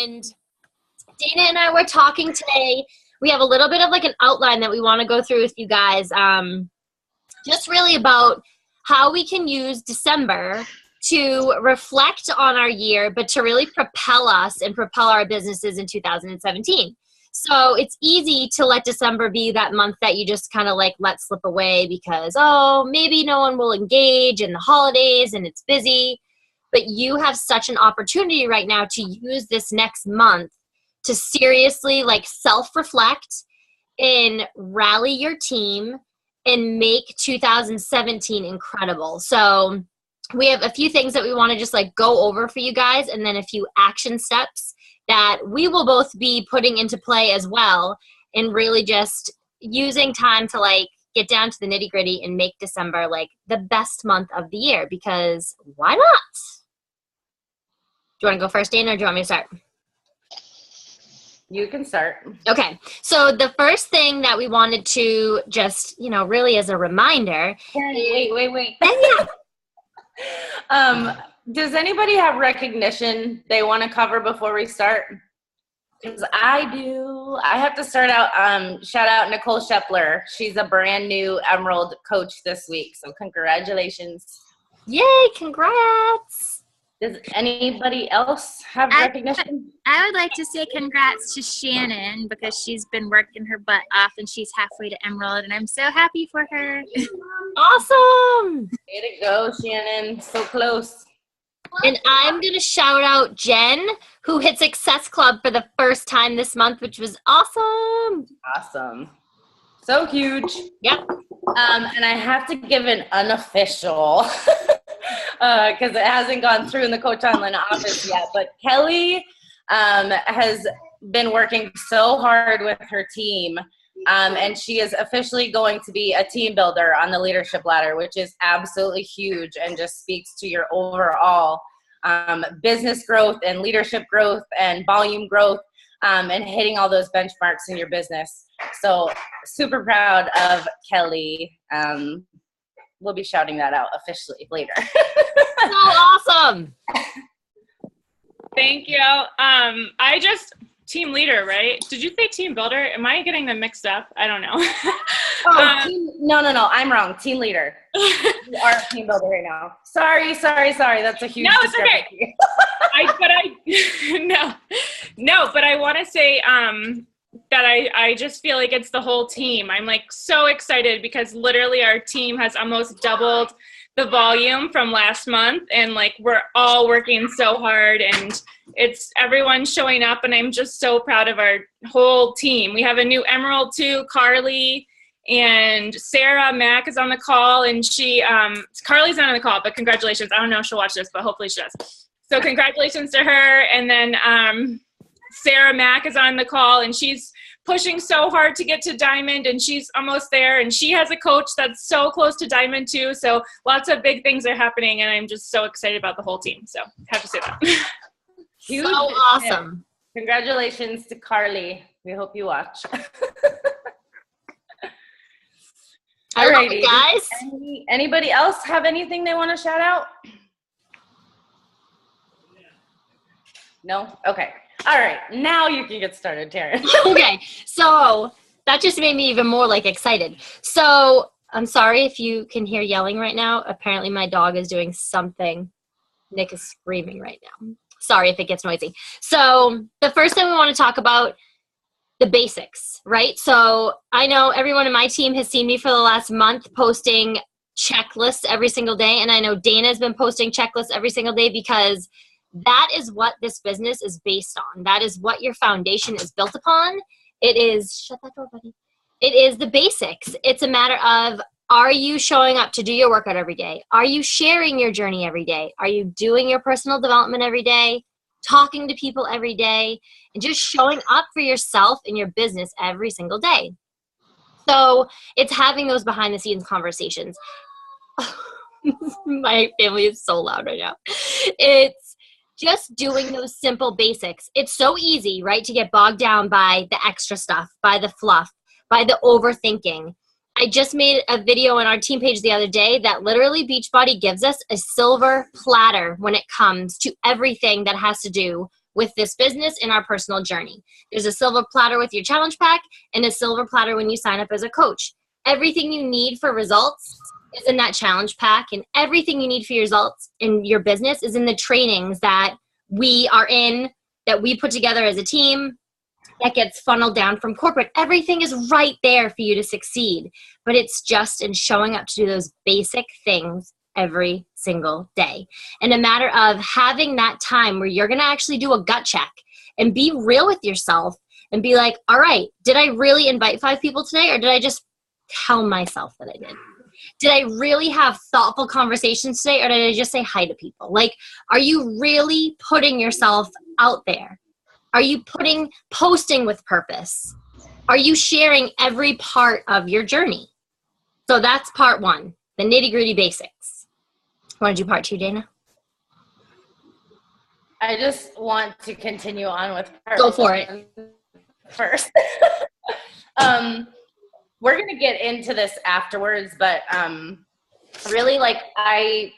And Dana and I were talking today. We have a little bit of like an outline that we want to go through with you guys. Just really about how we can use December to reflect on our year, but to really propel us and propel our businesses in 2017. So it's easy to let December be that month that you just kind of like let slip away because, oh, maybe no one will engage in the holidays and it's busy. But you have such an opportunity right now to use this next month to seriously like self-reflect and rally your team and make 2017 incredible. So we have a few things that we want to just like go over for you guys, and then a few action steps that we will both be putting into play as well, and really just using time to like get down to the nitty gritty and make December like the best month of the year, because why not? Do you want to go first, Dana, or do you want me to start? You can start. Okay. So the first thing that we wanted to just, really as a reminder. Wait. Does anybody have recognition they want to cover before we start? Because I do. I have to start out, shout out Nicole Shepler. She's a brand new Emerald coach this week. So congratulations. Yay, congrats. Does anybody else have recognition? I would like to say congrats to Shannon, because she's been working her butt off and she's halfway to Emerald, and I'm so happy for her. Awesome. Way to go, Shannon. So close. And I'm going to shout out Jen, who hit Success Club for the first time this month, which was awesome. Awesome. So huge. Yep. And I have to give an unofficial, because it hasn't gone through in the Coach Online office yet, but Kelly has been working so hard with her team, and she is officially going to be a team builder on the leadership ladder, which is absolutely huge and just speaks to your overall business growth and leadership growth and volume growth, and hitting all those benchmarks in your business. So super proud of Kelly. We'll be shouting that out officially later. So awesome. Thank you. Team leader, right? Did you say team builder? Am I getting them mixed up? I don't know. No. I'm wrong. Team leader. You are a team builder right now. Sorry. That's a huge No, it's okay. But I want to say that I just feel like it's the whole team. I'm like so excited because literally our team has almost doubled the volume from last month, and like we're all working so hard, and it's everyone showing up, and I'm just so proud of our whole team. We have a new Emerald too, Carly, and Sarah Mack is on the call, and Carly's not on the call, but congratulations. I don't know if she'll watch this, but hopefully she does. So congratulations to her. And then Sarah Mack is on the call, and she's pushing so hard to get to Diamond, and she's almost there, and she has a coach that's so close to Diamond too. So lots of big things are happening, and I'm just so excited about the whole team. So I have to say that. Huge. So awesome. Congratulations to Carly. We hope you watch. Alrighty, guys. Anybody else have anything they want to shout out? No? Okay. All right. Now you can get started, Taryn. Okay. So that just made me even more like excited. So I'm sorry if you can hear yelling right now. Apparently my dog is doing something. Nick is screaming right now. Sorry if it gets noisy. So the first thing we want to talk about, the basics, right? So I know everyone in my team has seen me for the last month posting checklists every single day. And I know Dana's been posting checklists every single day, because that is what this business is based on. That is what your foundation is built upon. It is, shut that door, buddy. It is the basics. It's a matter of, are you showing up to do your workout every day? Are you sharing your journey every day? Are you doing your personal development every day? Talking to people every day? And just showing up for yourself and your business every single day. So it's having those behind the scenes conversations. My family is so loud right now. It's just doing those simple basics. It's so easy, right, to get bogged down by the extra stuff, by the fluff, by the overthinking. I just made a video on our team page the other day that literally Beachbody gives us a silver platter when it comes to everything that has to do with this business in our personal journey. There's a silver platter with your challenge pack and a silver platter when you sign up as a coach. Everything you need for results is in that challenge pack, and everything you need for your results in your business is in the trainings that we are in, that we put together as a team, that gets funneled down from corporate. Everything is right there for you to succeed, but it's just in showing up to do those basic things every single day. And a matter of having that time where you're going to actually do a gut check and be real with yourself and be like, all right, did I really invite 5 people today, or did I just tell myself that I did? Did I really have thoughtful conversations today, or did I just say hi to people? Like, are you really putting yourself out there? Are you posting with purpose? Are you sharing every part of your journey? So that's part 1, the nitty-gritty basics. Want to do part 2, Dana? I just want to continue on with part Go for it. First. We're going to get into this afterwards, but really, like, I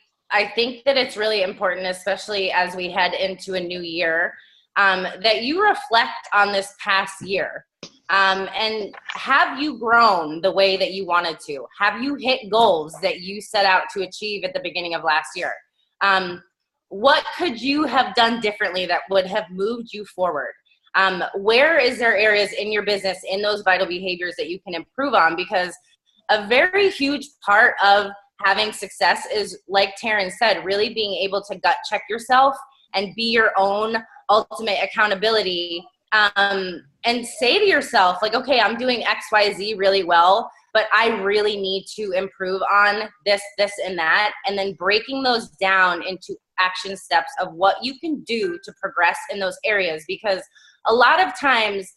think that it's really important, especially as we head into a new year, that you reflect on this past year. And have you grown the way that you wanted to? Have you hit goals that you set out to achieve at the beginning of last year? What could you have done differently that would have moved you forward? Where is there areas in your business, in those vital behaviors that you can improve on? Because a very huge part of having success is, like Taryn said, really being able to gut check yourself and be your own ultimate accountability, and say to yourself, like, okay, I'm doing X, Y, Z really well, but I really need to improve on this, and that, and then breaking those down into action steps of what you can do to progress in those areas. Because a lot of times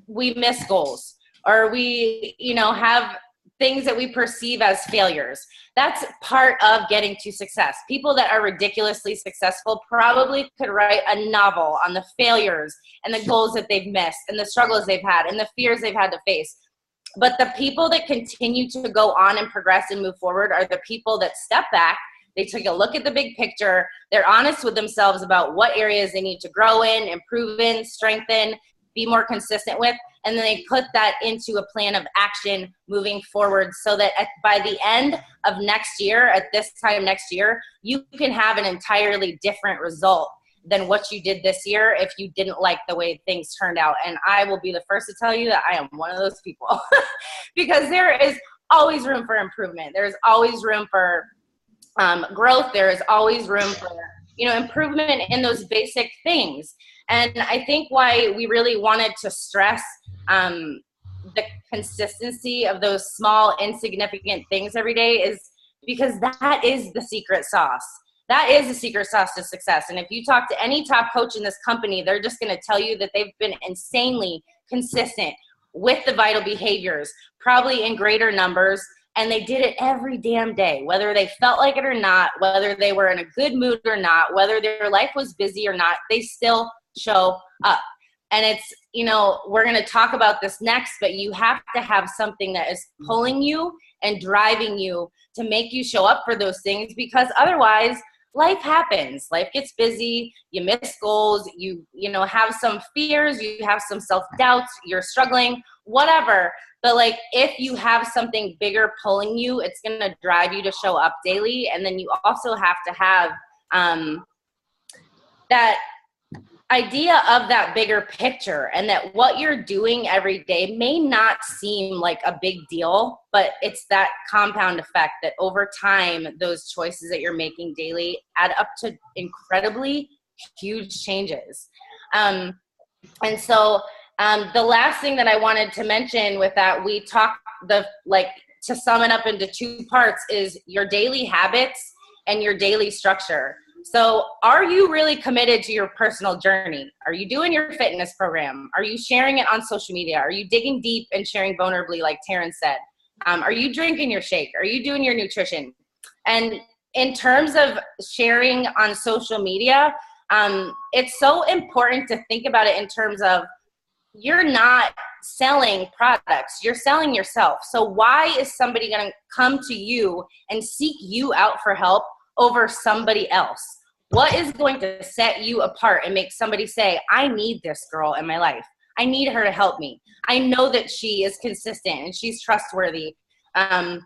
we miss goals, or we, have things that we perceive as failures. That's part of getting to success. People that are ridiculously successful probably could write a novel on the failures and the goals that they've missed and the struggles they've had and the fears they've had to face. But the people that continue to go on and progress and move forward are the people that step back. They take a look at the big picture. They're honest with themselves about what areas they need to grow in, improve in, strengthen, be more consistent with, and then they put that into a plan of action moving forward, so that by the end of next year, at this time next year, you can have an entirely different result than what you did this year if you didn't like the way things turned out. And I will be the first to tell you that I am one of those people because there is always room for improvement. There's always room for growth. There is always room for, improvement in those basic things. And I think why we really wanted to stress the consistency of those small, insignificant things every day is because that is the secret sauce. That is the secret sauce to success. And if you talk to any top coach in this company, they're just going to tell you that they've been insanely consistent with the vital behaviors, probably in greater numbers. And they did it every damn day, whether they felt like it or not, whether they were in a good mood or not, whether their life was busy or not, they still show up. And it's, we're going to talk about this next, but you have to have something that is pulling you and driving you to make you show up for those things, because otherwise life happens. Life gets busy. You miss goals. You have some fears. You have some self-doubts. You're struggling, whatever. But like, if you have something bigger pulling you, it's going to drive you to show up daily. And then you also have to have that idea of that bigger picture, and that what you're doing every day may not seem like a big deal, but it's that compound effect that over time, those choices that you're making daily add up to incredibly huge changes. And so the last thing that I wanted to mention with that, we talked to sum it up into 2 parts, is your daily habits and your daily structure. So are you really committed to your personal journey? Are you doing your fitness program? Are you sharing it on social media? Are you digging deep and sharing vulnerably, like Taryn said? Are you drinking your shake? Are you doing your nutrition? And in terms of sharing on social media, it's so important to think about it in terms of, you're not selling products, you're selling yourself. So why is somebody going to come to you and seek you out for help over somebody else? What is going to set you apart and make somebody say, I need this girl in my life. I need her to help me. I know that she is consistent and she's trustworthy, and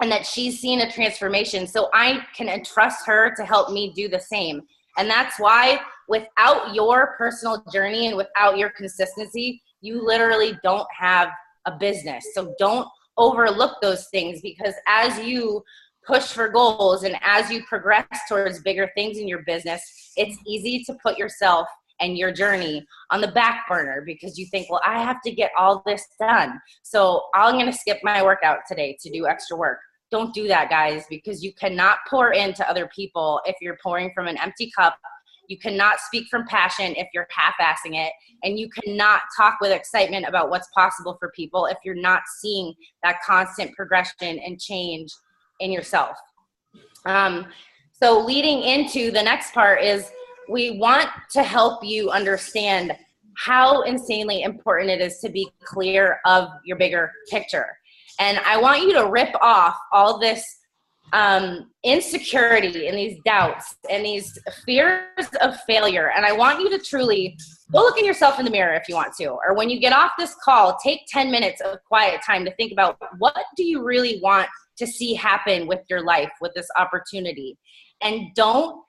that she's seen a transformation. So I can entrust her to help me do the same. And that's why without your personal journey and without your consistency, you literally don't have a business. So don't overlook those things, because as you push for goals and as you progress towards bigger things in your business, it's easy to put yourself and your journey on the back burner because you think, well, I have to get all this done, so I'm going to skip my workout today to do extra work. Don't do that, guys, because you cannot pour into other people if you're pouring from an empty cup. You cannot speak from passion if you're half-assing it, and you cannot talk with excitement about what's possible for people if you're not seeing that constant progression and change in yourself. So leading into the next part is we want to help you understand how insanely important it is to be clear of your bigger picture. And I want you to rip off all this insecurity and these doubts and these fears of failure. And I want you to truly go look at yourself in the mirror if you want to, or when you get off this call, take 10 minutes of quiet time to think about, what do you really want to see happen with your life, with this opportunity? And don't,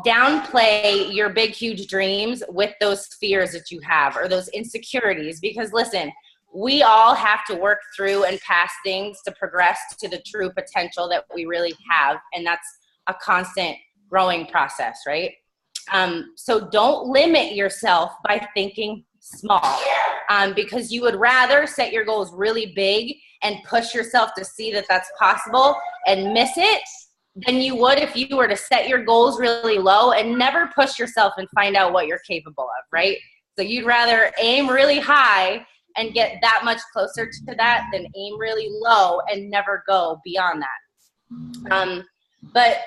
downplay your big, huge dreams with those fears that you have or those insecurities, because listen, we all have to work through and past things to progress to the true potential that we really have. And that's a constant growing process, right? So don't limit yourself by thinking small, because you would rather set your goals really big and push yourself to see that that's possible and miss it than you would if you were to set your goals really low and never push yourself and find out what you're capable of, right? So you'd rather aim really high and get that much closer to that than aim really low and never go beyond that. But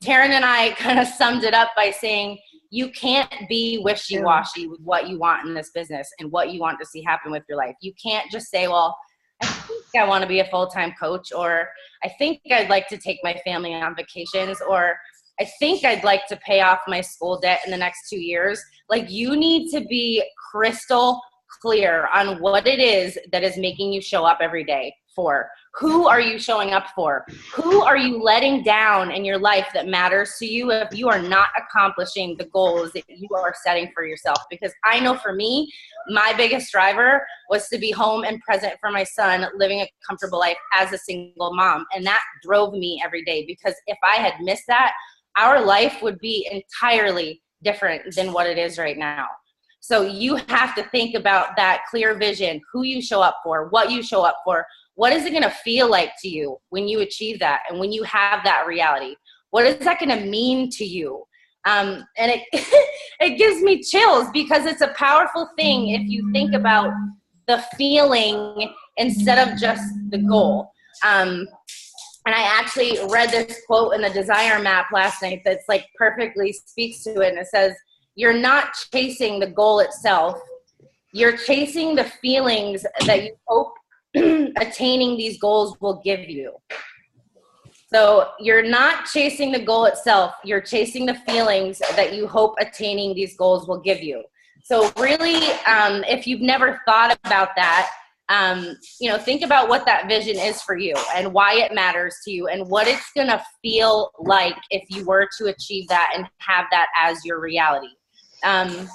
Taryn and I kind of summed it up by saying, you can't be wishy-washy with what you want in this business and what you want to see happen with your life. You can't just say, well, I think I want to be a full-time coach, or I think I'd like to take my family on vacations, or I think I'd like to pay off my school debt in the next 2 years. Like, you need to be crystal clear on what it is that is making you show up every day for. Who are you showing up for? Who are you letting down in your life that matters to you if you are not accomplishing the goals that you are setting for yourself? Because I know for me, my biggest driver was to be home and present for my son, living a comfortable life as a single mom. And that drove me every day, because if I had missed that, our life would be entirely different than what it is right now. So you have to think about that clear vision, who you show up for, what you show up for. What is it going to feel like to you when you achieve that and when you have that reality? What is that going to mean to you? And it it gives me chills, because it's a powerful thing if you think about the feeling instead of just the goal. And I actually read this quote in the Desire Map last night that's like perfectly speaks to it. And it says, you're not chasing the goal itself. You're chasing the feelings that you hope attaining these goals will give you. So you're not chasing the goal itself. You're chasing the feelings that you hope attaining these goals will give you. So really, if you've never thought about that, think about what that vision is for you and why it matters to you and what it's going to feel like if you were to achieve that and have that as your reality. The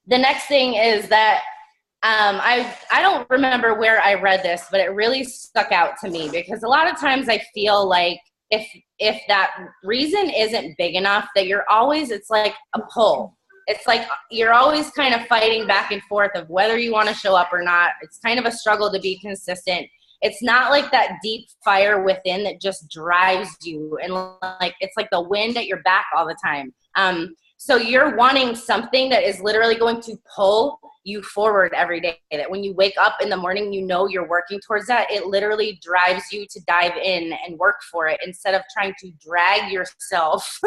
next thing is that I don't remember where I read this, but it really stuck out to me, because a lot of times I feel like if that reason isn't big enough, that it's like a pull. It's like you're always kind of fighting back and forth of whether you want to show up or not. It's kind of a struggle to be consistent. It's not like that deep fire within that just drives you, and like it's like the wind at your back all the time. So you're wanting something that is literally going to pull you forward every day, that when you wake up in the morning, you're working towards that. It literally drives you to dive in and work for it instead of trying to drag yourself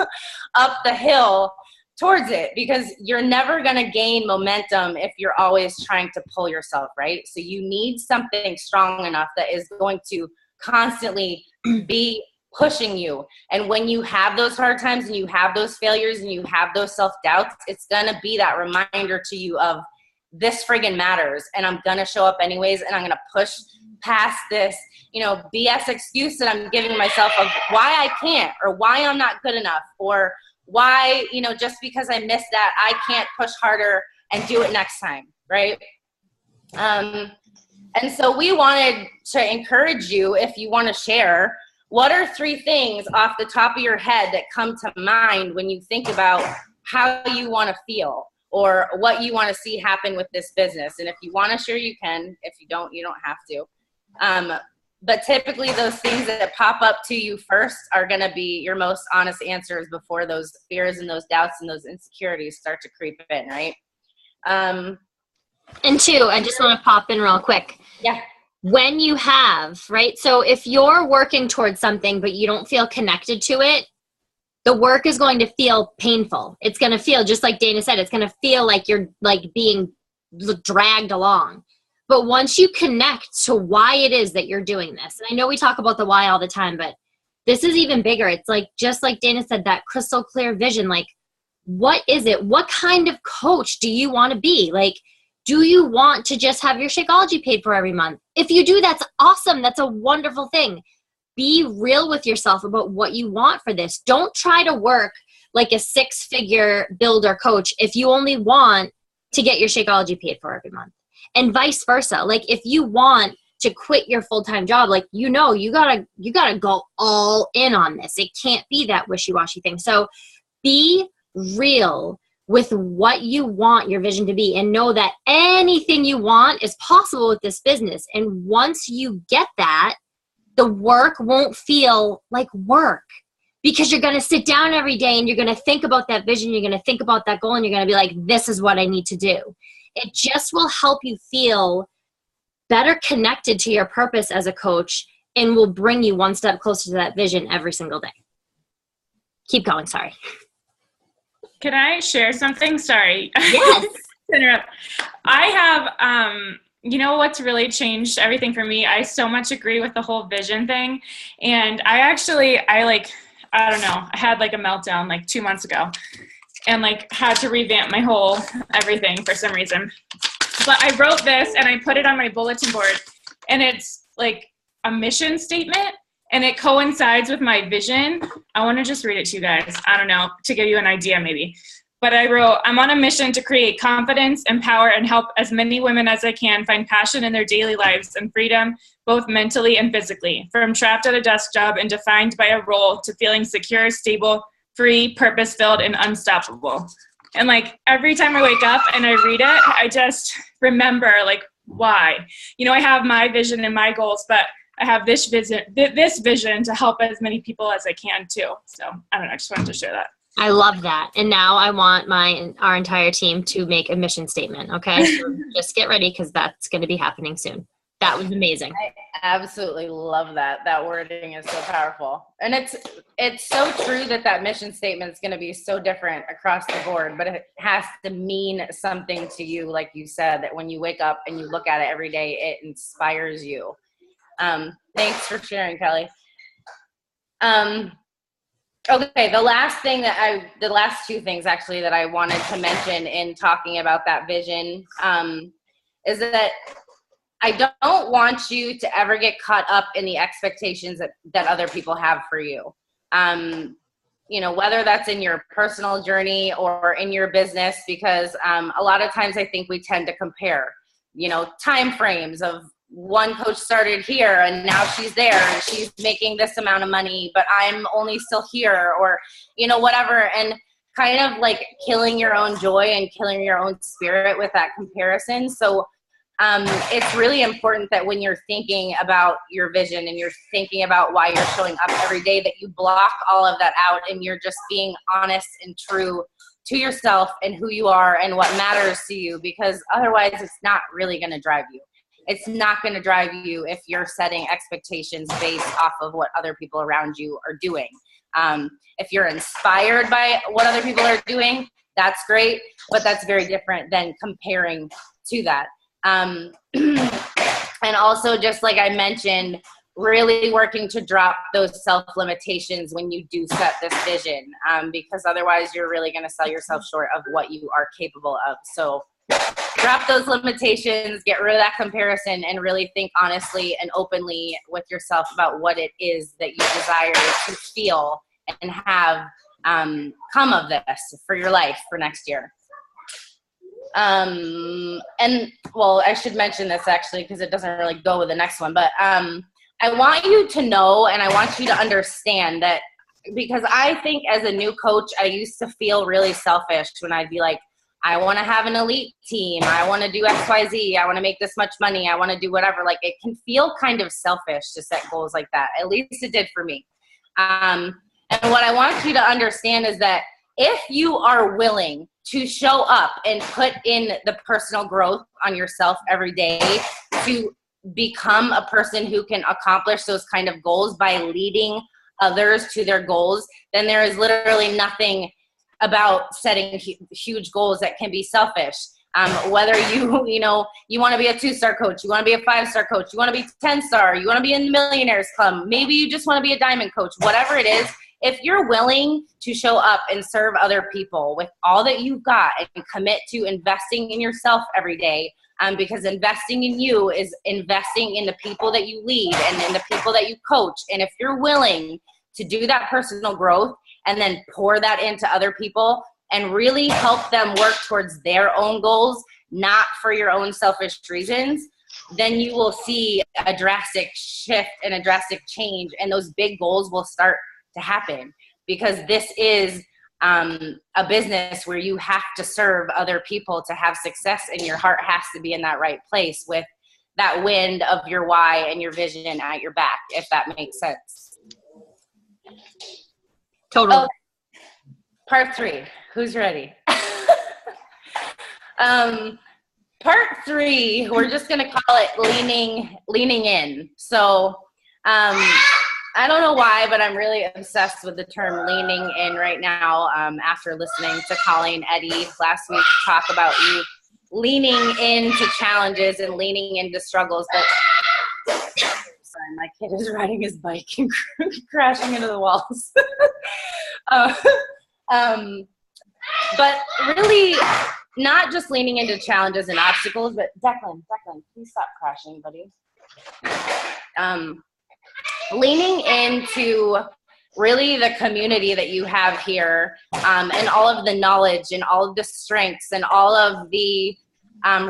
up the hill towards it, because you're never going to gain momentum if you're always trying to pull yourself, right? So you need something strong enough that is going to constantly be pushing you. And when you have those hard times and you have those failures and you have those self-doubts, it's gonna be that reminder to you of this friggin' matters, and I'm gonna show up anyways, and I'm gonna push past this, you know, BS excuse that I'm giving myself of why I can't, or why I'm not good enough, or why, you know, just because I missed that, I can't push harder and do it next time, right? And so we wanted to encourage you, if you want to share, what are 3 things off the top of your head that come to mind when you think about how you want to feel or what you want to see happen with this business? And if you want to share, you can. If you don't, you don't have to. But typically those things that pop up to you first are going to be your most honest answers before those fears and those doubts and those insecurities start to creep in, right? And 2, I just want to pop in real quick. Yeah. When you have, right? So if you're working towards something, but you don't feel connected to it, the work is going to feel painful. It's going to feel, just like Dana said, it's going to feel like you're like being dragged along. But once you connect to why it is that you're doing this, and I know we talk about the why all the time, but this is even bigger. It's like, just like Dana said, that crystal clear vision. Like, what is it? What kind of coach do you want to be? Like, do you want to just have your Shakeology paid for every month? If you do, that's awesome. That's a wonderful thing. Be real with yourself about what you want for this. Don't try to work like a 6-figure builder coach if you only want to get your Shakeology paid for every month. And vice versa. Like, if you want to quit your full-time job, like, you know, you gotta go all in on this. It can't be that wishy-washy thing. So be real with what you want your vision to be, and know that anything you want is possible with this business. And once you get that, the work won't feel like work, because you're going to sit down every day and you're going to think about that vision. You're going to think about that goal, and you're going to be like, this is what I need to do. It just will help you feel better connected to your purpose as a coach, and will bring you one step closer to that vision every single day. Keep going. Sorry. Can I share something? Sorry. Yes. Interrupt. I have, you know what's really changed everything for me? I so much agree with the whole vision thing. And I don't know, I had like a meltdown like 2 months ago, and like had to revamp my whole everything for some reason. But I wrote this and I put it on my bulletin board, and it's like a mission statement. And it coincides with my vision. I want to just read it to you guys. I don't know, to give you an idea maybe. But I wrote, I'm on a mission to create confidence, empower, and help as many women as I can find passion in their daily lives and freedom, both mentally and physically. From trapped at a desk job and defined by a role to feeling secure, stable, free, purpose-filled, and unstoppable. And like every time I wake up and I read it, I just remember like why. You know, I have my vision and my goals, but I have this vision to help as many people as I can too. So I don't know, I just wanted to share that. I love that. And now I want our entire team to make a mission statement. Okay. So just get ready, because that's going to be happening soon. That was amazing. I absolutely love that. That wording is so powerful. And it's so true that mission statement is going to be so different across the board, but it has to mean something to you. Like you said, that when you wake up and you look at it every day, it inspires you. Thanks for sharing, Kelly. Okay, the last 2 things actually that I wanted to mention in talking about that vision is that I don't want you to ever get caught up in the expectations that other people have for you. You know, whether that's in your personal journey or in your business, because a lot of times I think we tend to compare, you know, time frames of one coach started here and now she's there and she's making this amount of money, but I'm only still here, or, you know, whatever. And kind of like killing your own joy and killing your own spirit with that comparison. So it's really important that when you're thinking about your vision and you're thinking about why you're showing up every day, that you block all of that out and you're just being honest and true to yourself and who you are and what matters to you, because otherwise it's not really going to drive you. It's not going to drive you if you're setting expectations based off of what other people around you are doing. If you're inspired by what other people are doing, that's great, but that's very different than comparing to that. And also, just like I mentioned, really working to drop those self-limitations when you do set this vision, because otherwise you're really going to sell yourself short of what you are capable of. So drop those limitations, get rid of that comparison, and really think honestly and openly with yourself about what it is that you desire to feel and have come of this for your life for next year. And well, I should mention this actually because it doesn't really go with the next one, but I want you to know and I want you to understand that, because I think as a new coach, I used to feel really selfish when I'd be like, I want to have an elite team. I want to do XYZ. I want to make this much money. I want to do whatever. Like, it can feel kind of selfish to set goals like that. At least it did for me. And what I want you to understand is that if you are willing to show up and put in the personal growth on yourself every day to become a person who can accomplish those kind of goals by leading others to their goals, then there is literally nothing about setting huge goals that can be selfish. Whether you want to be a 2-star coach, you want to be a 5-star coach, you want to be 10-star, you want to be in the Millionaires Club, maybe you just want to be a diamond coach, whatever it is, if you're willing to show up and serve other people with all that you've got and commit to investing in yourself every day, because investing in you is investing in the people that you lead and in the people that you coach. And if you're willing to do that personal growth and then pour that into other people and really help them work towards their own goals, not for your own selfish reasons, then you will see a drastic shift and a drastic change, and those big goals will start to happen, because this is a business where you have to serve other people to have success, and your heart has to be in that right place with that wind of your why and your vision at your back, if that makes sense. Totally. Oh, part 3. Who's ready? Part 3, we're just going to call it leaning in. So I don't know why, but I'm really obsessed with the term leaning in right now, after listening to Colleen Eddy last week talk about you leaning into challenges and leaning into struggles. But sorry, my kid is riding his bike and crashing into the walls. But really not just leaning into challenges and obstacles, but Declan, please stop crashing, buddy. Leaning into really the community that you have here, and all of the knowledge and all of the strengths and all of the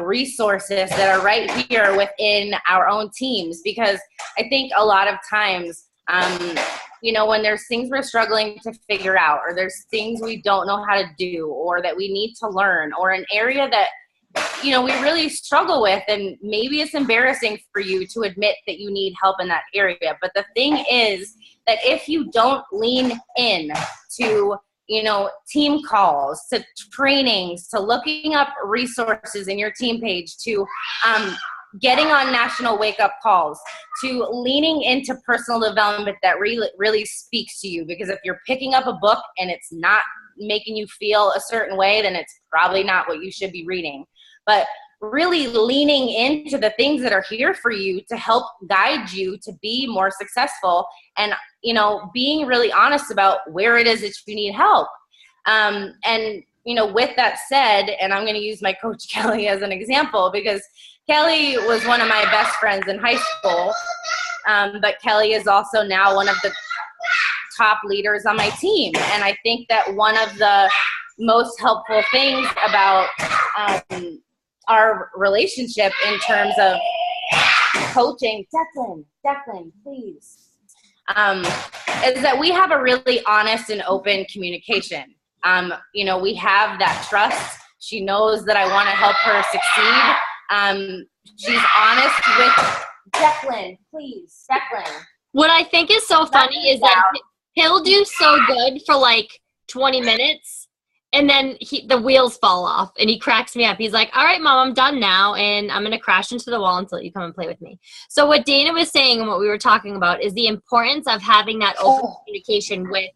resources that are right here within our own teams. Because I think a lot of times, when there's things we're struggling to figure out, or there's things we don't know how to do, or that we need to learn, or an area that we really struggle with, and maybe it's embarrassing for you to admit that you need help in that area. But the thing is that if you don't lean in to, team calls, to trainings, to looking up resources in your team page, to getting on national wake-up calls, to leaning into personal development that really speaks to you, because if you're picking up a book and it's not making you feel a certain way, then it's probably not what you should be reading. But really leaning into the things that are here for you to help guide you to be more successful, and being really honest about where it is that you need help. With that said, and I'm going to use my coach Kelly as an example, because Kelly was one of my best friends in high school, but Kelly is also now one of the top leaders on my team. And I think that one of the most helpful things about our relationship in terms of coaching, Declan, please, is that we have a really honest and open communication. We have that trust. She knows that I want to help her succeed. She's honest with Declan, please. Declan. What I think is so funny is that he'll do so good for like 20 minutes, and then the wheels fall off, and he cracks me up. He's like, all right, Mom, I'm done now, and I'm going to crash into the wall until you come and play with me. So what Dana was saying and what we were talking about is the importance of having that open communication with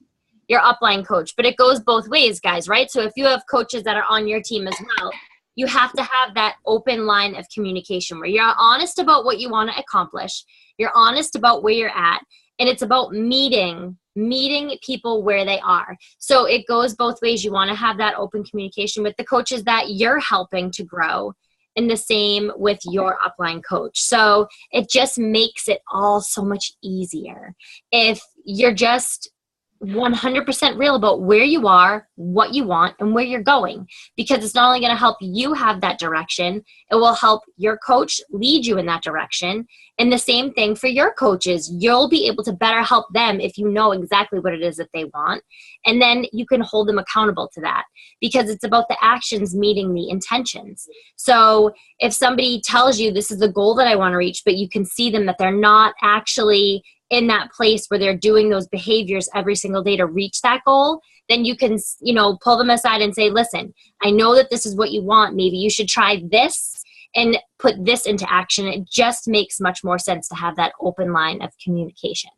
your upline coach. But it goes both ways, guys, right? So if you have coaches that are on your team as well, you have to have that open line of communication where you're honest about what you want to accomplish. You're honest about where you're at. And it's about meeting people where they are. So it goes both ways. You want to have that open communication with the coaches that you're helping to grow, and the same with your upline coach. So it just makes it all so much easier if you're just 100% real about where you are, what you want, and where you're going. Because it's not only going to help you have that direction, it will help your coach lead you in that direction. And the same thing for your coaches. You'll be able to better help them if you know exactly what it is that they want. And then you can hold them accountable to that, because it's about the actions meeting the intentions. So if somebody tells you this is the goal that I want to reach, but you can see them that they're not actually in that place where they're doing those behaviors every single day to reach that goal, then you can, pull them aside and say, listen, I know that this is what you want. Maybe you should try this and put this into action. It just makes much more sense to have that open line of communication.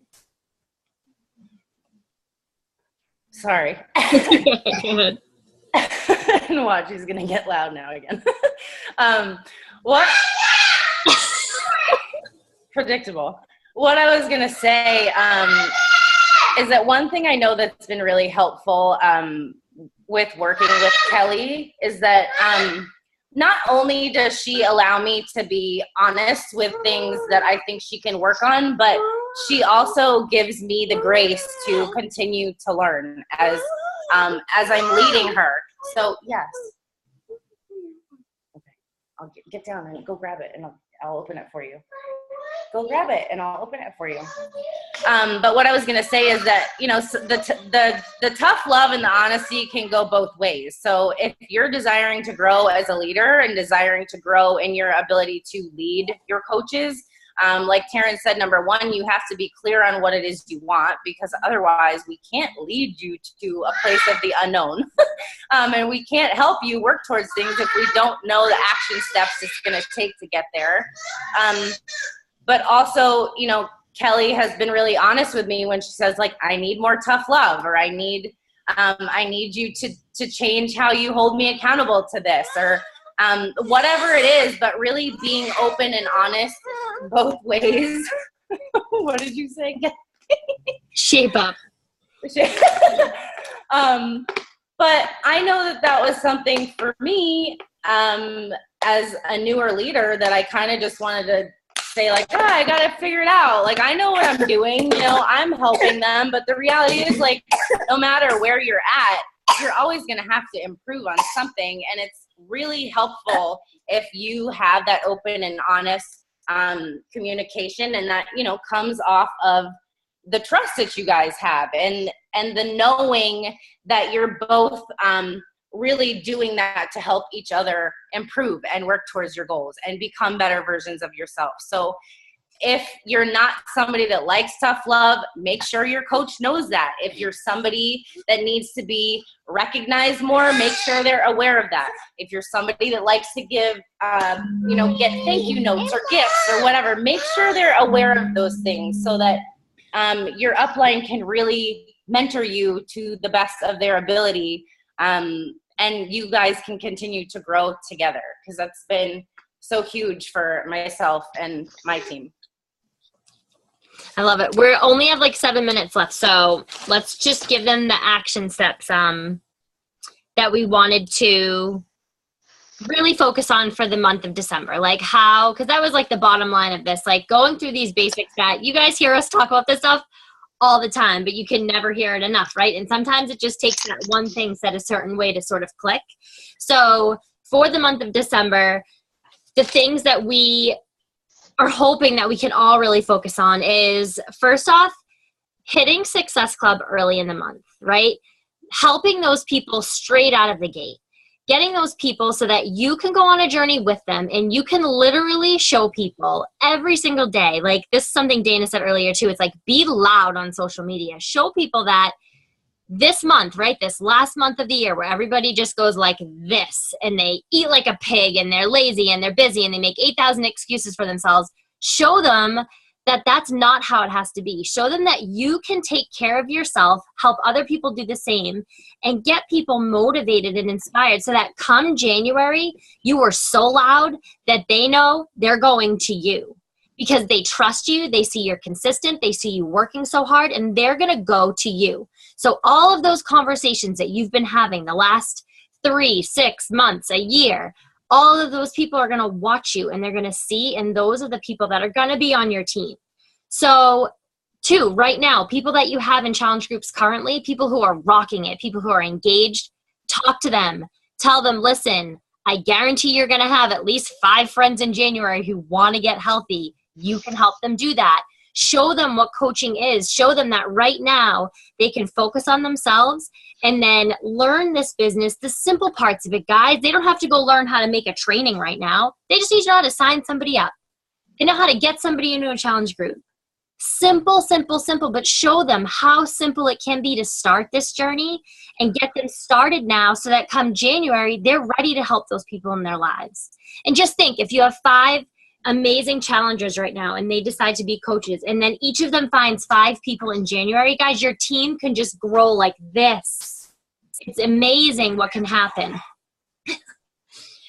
Sorry. And watch, he's going to get loud now again. What? Predictable. What I was going to say is that one thing I know that's been really helpful with working with Kelly is that not only does she allow me to be honest with things that I think she can work on, but she also gives me the grace to continue to learn as I'm leading her. So, yes. Okay. I'll get down and go grab it, and I'll open it for you. Go grab it and I'll open it for you. But what I was going to say is that, the tough love and the honesty can go both ways. So if you're desiring to grow as a leader and desiring to grow in your ability to lead your coaches, like Taryn said, number one, you have to be clear on what it is you want, because otherwise we can't lead you to a place of the unknown. And we can't help you work towards things if we don't know the action steps it's going to take to get there. But also, Kelly has been really honest with me when she says, like, I need more tough love, or I need you to change how you hold me accountable to this, or whatever it is, but really being open and honest both ways. What did you say again? Shape up. But I know that was something for me as a newer leader that I kind of just wanted to say, like, I got to figure it out. Like, I know what I'm doing, I'm helping them. But the reality is, like, no matter where you're at, you're always going to have to improve on something. And it's really helpful if you have that open and honest communication, and that, comes off of the trust that you guys have, and the knowing that you're both really doing that to help each other improve and work towards your goals and become better versions of yourself. So if you're not somebody that likes tough love, make sure your coach knows that. If you're somebody that needs to be recognized more, make sure they're aware of that. If you're somebody that likes to give, get thank you notes or gifts or whatever, make sure they're aware of those things, so that your upline can really mentor you to the best of their ability. And you guys can continue to grow together, because that's been so huge for myself and my team. I love it. We only have like 7 minutes left, so let's just give them the action steps that we wanted to really focus on for the month of December. Like how, because that was like the bottom line of this, like going through these basics that you guys hear us talk about this stuff all the time, but you can never hear it enough, right? And sometimes it just takes that one thing said a certain way to sort of click. So for the month of December, the things that we are hoping that we can all really focus on is, first off, hitting Success Club early in the month, right? Helping those people straight out of the gate. Getting those people so that you can go on a journey with them, and you can literally show people every single day. Like, this is something Dana said earlier too. It's like, be loud on social media. Show people that this month, right, this last month of the year where everybody just goes like this, and they eat like a pig, and they're lazy, and they're busy, and they make 8,000 excuses for themselves. Show them that that's not how it has to be. Show them that you can take care of yourself, help other people do the same, and get people motivated and inspired so that come January, you are so loud that they know they're going to you because they trust you. They see you're consistent. They see you working so hard, and they're going to go to you. So all of those conversations that you've been having the last 3, 6 months, a year, all of those people are going to watch you and they're going to see, and those are the people that are going to be on your team. So 2, right now, people that you have in challenge groups currently, people who are rocking it, people who are engaged, talk to them. Tell them, listen, I guarantee you're going to have at least 5 friends in January who want to get healthy. You can help them do that. Show them what coaching is. Show them that right now they can focus on themselves and then learn this business, the simple parts of it, guys. They don't have to go learn how to make a training right now. They just need to know how to sign somebody up. They know how to get somebody into a challenge group. Simple, simple, simple, but show them how simple it can be to start this journey and get them started now so that come January, they're ready to help those people in their lives. And just think, if you have 5 amazing challengers right now and they decide to be coaches, and then each of them finds 5 people in January, guys, your team can just grow like this. It's amazing what can happen.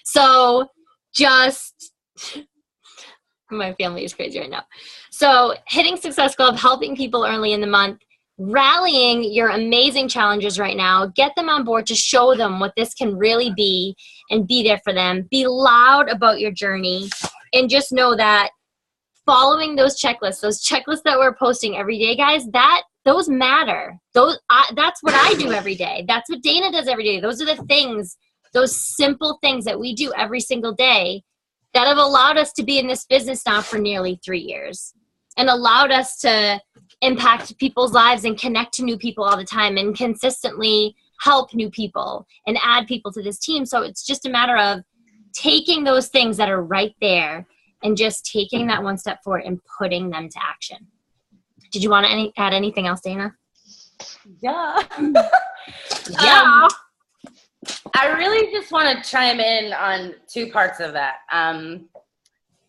So just, my family is crazy right now. So hitting Success Club, helping people early in the month, rallying your amazing challengers right now, get them on board to show them what this can really be and be there for them. Be loud about your journey. And just know that following those checklists that we're posting every day, guys, those matter. That's what I do every day. That's what Dana does every day. Those are the things, those simple things that we do every single day that have allowed us to be in this business now for nearly 3 years and allowed us to impact people's lives and connect to new people all the time and consistently help new people and add people to this team. So it's just a matter of taking those things that are right there and just taking that one step forward and putting them to action. Did you want to add anything else, Dana? Yeah. Yeah. I really just want to chime in on 2 parts of that.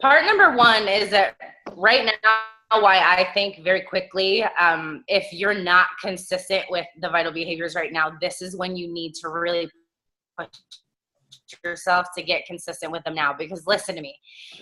Part number 1 is that right now, why I think very quickly, if you're not consistent with the vital behaviors right now, this is when you need to really push yourself to get consistent with them now. Because listen to me,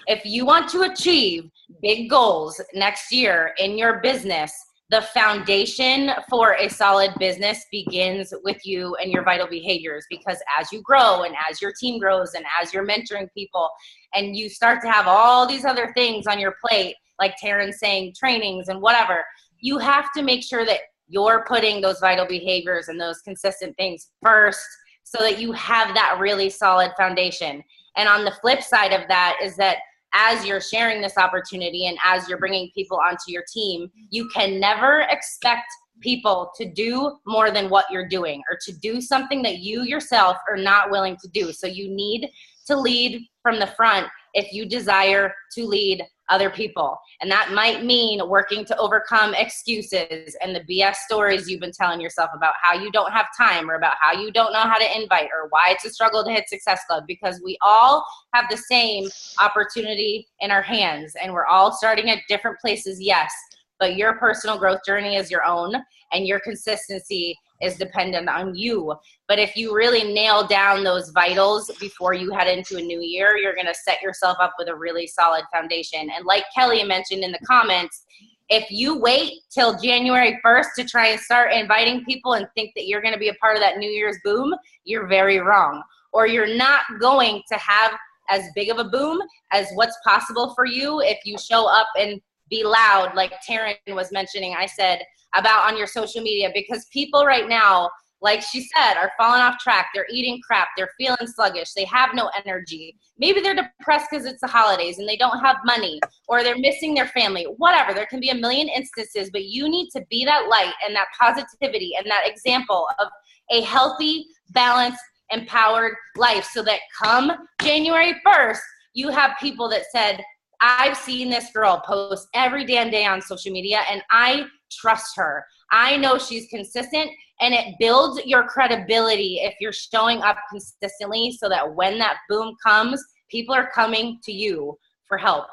if you want to achieve big goals next year in your business, the foundation for a solid business begins with you and your vital behaviors. Because as you grow and as your team grows and as you're mentoring people and you start to have all these other things on your plate, like Taryn's saying, trainings and whatever, you have to make sure that you're putting those vital behaviors and those consistent things first, so that you have that really solid foundation. And on the flip side of that is that as you're sharing this opportunity and as you're bringing people onto your team, you can never expect people to do more than what you're doing or to do something that you yourself are not willing to do. So you need to lead from the front if you desire to lead other people. And that might mean working to overcome excuses and the BS stories you've been telling yourself about how you don't have time or about how you don't know how to invite or why it's a struggle to hit Success Club, because we all have the same opportunity in our hands and we're all starting at different places, yes, but your personal growth journey is your own and your consistency is dependent on you. But if you really nail down those vitals before you head into a new year, you're going to set yourself up with a really solid foundation. And like Kelly mentioned in the comments, if you wait till January 1st to try and start inviting people and think that you're going to be a part of that New Year's boom, you're very wrong. Or you're not going to have as big of a boom as what's possible for you if you show up and be loud, like Taryn was mentioning, I said, about on your social media, because people right now, like she said, are falling off track. They're eating crap. They're feeling sluggish. They have no energy. Maybe they're depressed because it's the holidays and they don't have money, or they're missing their family, whatever. There can be a million instances, but you need to be that light and that positivity and that example of a healthy, balanced, empowered life, so that come January 1st, you have people that said, I've seen this girl post every damn day on social media and I trust her. I know she's consistent, and it builds your credibility if you're showing up consistently, so that when that boom comes, people are coming to you for help.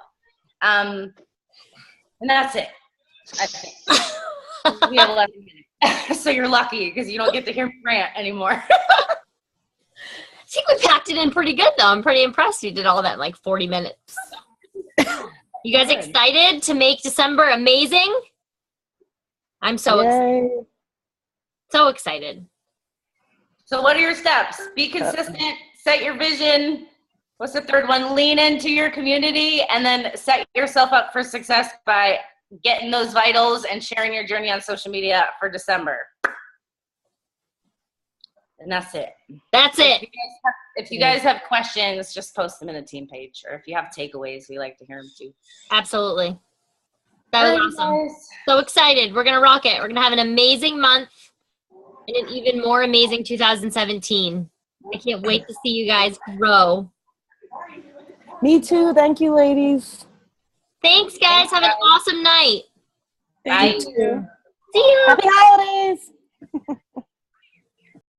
And that's it. That's it. We have 11 minutes. So you're lucky because you don't get to hear me rant anymore. I think we packed it in pretty good, though. I'm pretty impressed we did all that in like 40 minutes. You guys excited to make December amazing? I'm so excited. So excited. So what are your steps? Be consistent, set your vision. What's the third one? Lean into your community, and then set yourself up for success by getting those vitals and sharing your journey on social media for December. And that's it. That's it. If you guys have questions, just post them in the team page. Or if you have takeaways, we like to hear them too. Absolutely. That was awesome. So excited. We're going to rock it. We're going to have an amazing month and an even more amazing 2017. I can't wait to see you guys grow. Me too. Thank you, ladies. Thanks, guys. Have an awesome night. Bye. You too. See you. Happy holidays.